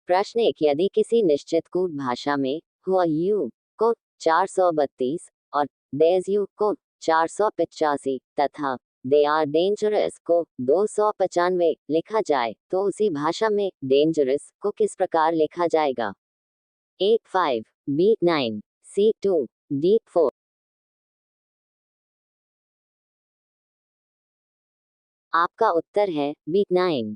प्रश्न 1, यदि किसी निश्चित कूट भाषा में हुआ यू को 432 और देज यू को 485 तथा दे आर डेंजरस को 295 लिखा जाए तो उसी भाषा में डेंजरस को किस प्रकार लिखा जाएगा? ए 5, बी 9, सी 2, डी 4। आपका उत्तर है बी 9।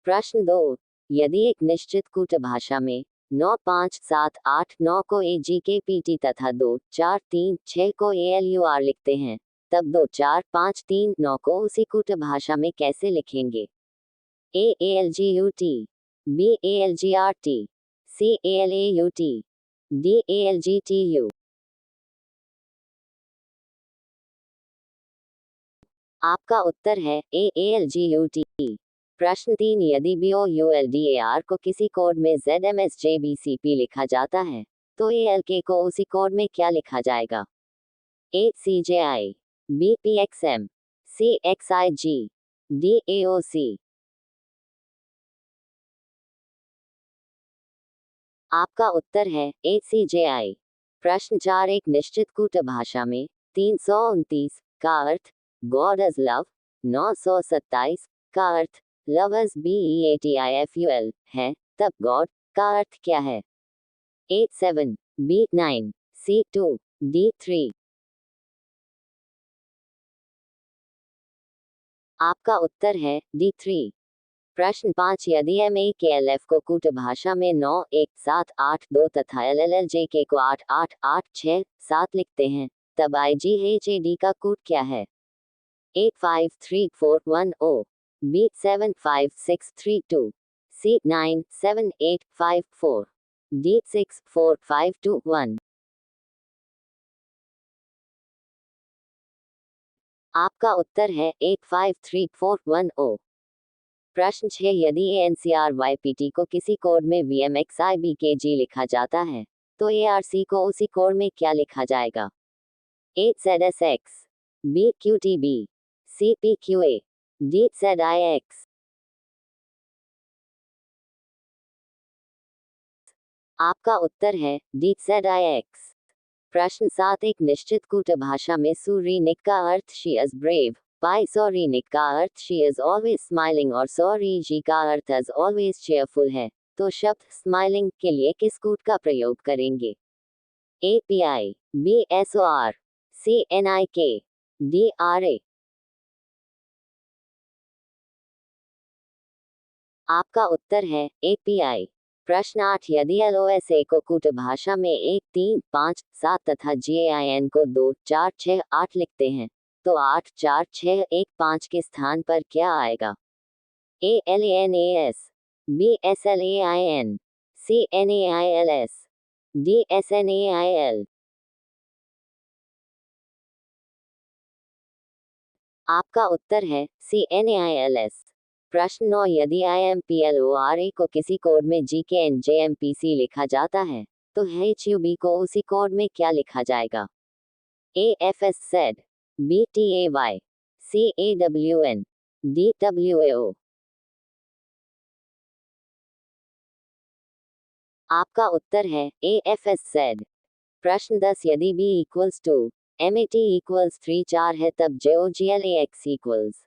प्रश्न 2, यदि एक निश्चित कूट भाषा में 9, 5, 7, 8, 9 को ए जी के पी टी तथा 2, 4, 3, 6 को ए एल यू आर लिखते हैं, तब 2, 4, 5, 3, 9 को उसी कूट भाषा में कैसे लिखेंगे? A L G U T, B A L G R T, C A L A U T, D A L G T U. आपका उत्तर है A L G U T. प्रश्न 3, यदि B O U L D A R को किसी code में Z M S J B C P लिखा जाता है तो ए एल के को उसी कोड में क्या लिखा जाएगा? A C J I, B P X M, C X I G, D A O C. आपका उत्तर है ए सी जे आई। प्रश्न 4, एक निश्चित कूट भाषा में 329 का अर्थ गॉड इज लव, 927 का अर्थ लव इज beatifull है, तब गॉड का अर्थ क्या है? ए 7, बी 9, सी 2, डी 3। आपका उत्तर है डी 3। प्रश्न 5, यदि एम ए के एल एफ को कूट भाषा में 9, 1, 7, 8, 2 तथा एल एल एल जे के को 8, 8, 8, 6, 7 लिखते हैं, तब आई जी एच ए डी का कूट क्या है? ए 5, 3, 4, 1, ओ, बी 7, 5, 6, 3, 2, सी 9, 7, 8, 5, 4, डी 6, 4, 5, 2, 1। आपका उत्तर है 8, 5, 3, 4, 1, ओ। प्रश्न 6, यदि A N C R Y P T को किसी कोड में V M X I B K G लिखा जाता है तो ए आर सी को उसी कोड में क्या लिखा जाएगा? A Z S X, B Q T B, C P Q A, D Z I X. आपका उत्तर है डी जेड आई एक्स। प्रश्न 7, एक निश्चित कूट भाषा में सूरीनिक का अर्थ शी इज ब्रेव, पाई सोरीनिक का अर्थ शी इज ऑलवेज स्माइलिंग और सोरी जी का अर्थ इज ऑलवेज चेयरफुल है, तो शब्द स्माइलिंग के लिए किस कूट का प्रयोग करेंगे? A P I, B S O R, C N I K, D R A. आपका उत्तर है ए पी आई। प्रश्न 8, यदि एल ओ एस ए को कूट भाषा में 1, 3, 5, 7 तथा जी ए आई एन को 2, 4, 6, 8 लिखते हैं तो 8, 4, 6, 1, 5 के स्थान पर क्या आएगा? A L A N A S, B S L A I N, C N A I L S, D S N A I L. आपका उत्तर है C N A I L S. प्रश्न 9, यदि I M P L O R A को किसी code में G K N J M P C लिखा जाता है तो एच यू बी को उसी कोड में क्या लिखा जाएगा? A F S Z, B T A Y, C A W N, D W A O. आपका उत्तर है ए एफ एस जेड। प्रश्न 10, यदि B equals to M A T equals 3, 4 है तब J O G L A X equals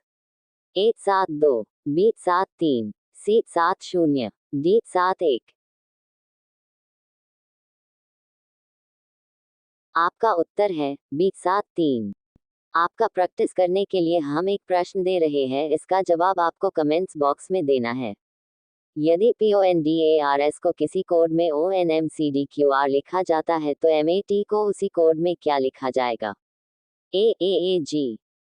A 7, 2, B 7, 3, C 7, 0, D 7, 1। आपका उत्तर है बी 7, 3। आपका प्रैक्टिस करने के लिए हम एक प्रश्न दे रहे हैं, इसका जवाब आपको कमेंट्स बॉक्स में देना है। यदि P O N D A R S को किसी कोड में O N M C D Q R लिखा जाता है तो एम ए टी को उसी कोड में क्या लिखा जाएगा? A G,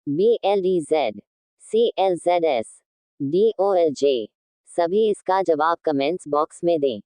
B L D Z, C L Z S, D O L J. सभी इसका जवाब कमेंट्स बॉक्स में दें।